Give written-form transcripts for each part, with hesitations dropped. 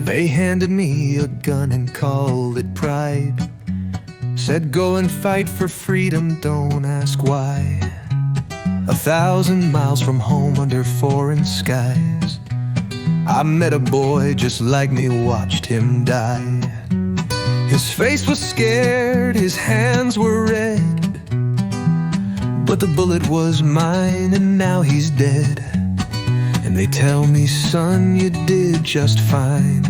They handed me a gun and called it pride. Said go and fight for freedom, don't ask why. 1,000 miles from home under foreign skies, I met a boy just like me, watched him die. His face was scared, his hands were red, but the bullet was mine and now he's dead. And they tell me, son, you did just fine,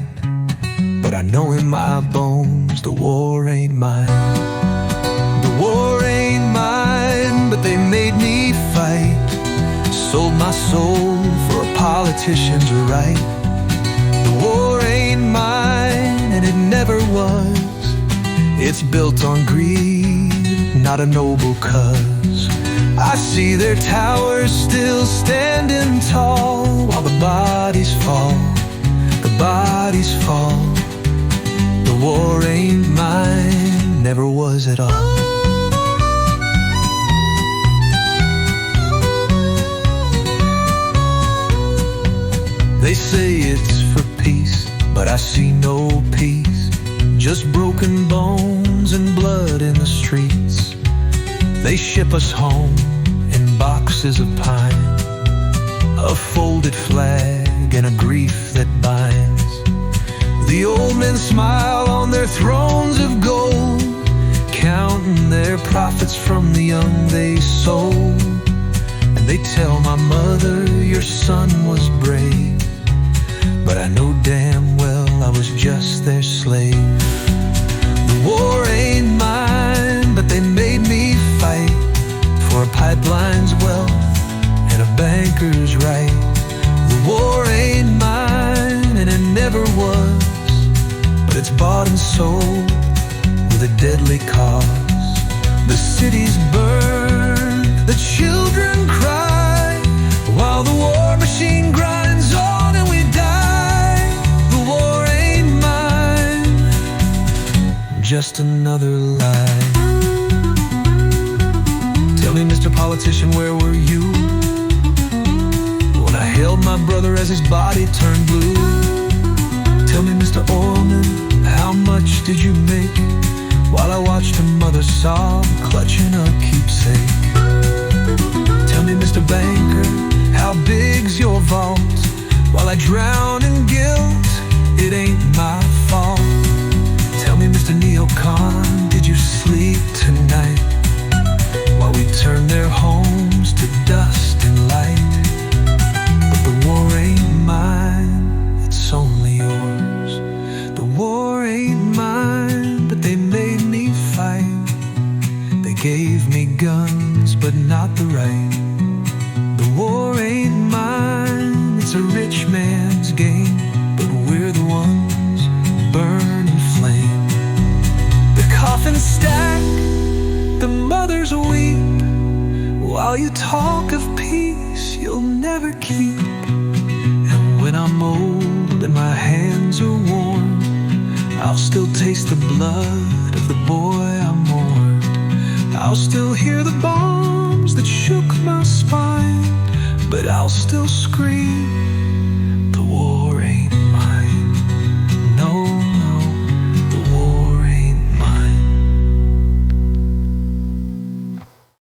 but I know in my bones the war ain't mine. The war ain't mine, but they made me fight. Sold my soul for a politician's right. The war ain't mine, and it never was. It's built on greed, not a noble cause. I see their towers still standing tall, while the bodies fall, the bodies fall. The war ain't mine, never was at all. They say it's for peace, but I see no peace. Just broken bones and blood in the streets. They ship us home in boxes of pine, a folded flag and a grief that binds. The old men smile on their thrones of gold, counting their profits from the young they sold. And they tell my mother, your son was brave, but I know damn well I was just their slave. The war ain't mine, but they made me fight for a pipeline's wealth and a banker's right. The war ain't mine, and it never was, but it's bought and sold with a deadly cause. The cities burn, the children cry, while the war machine grinds on and we die. The war ain't mine, just another lie. Tell me, Mr. Politician, where were you when I held my brother as his body turned blue? Tell me, Mr. Oilman, how much did you make while I watched a mother sob, clutching a keepsake? Tell me, Mr. Banker, how big's your vault while I drown in guilt? It ain't my fault. Tell me, Mr. Neocon, did you sleep tonight while we turn their homes to dust and light? But the war ain't mine, it's only yours. The war ain't mine, but they made me fight. They gave me guns, but not the right. The war ain't mine, it's a rich man's game, but we're the ones burn and flame. The coffins stack, the mothers weep, while you talk of peace you'll never keep. And when I'm old and my hands are warm, I'll still taste the blood of the boy I mourned. I'll still hear the bombs that shook my spine, but I'll still scream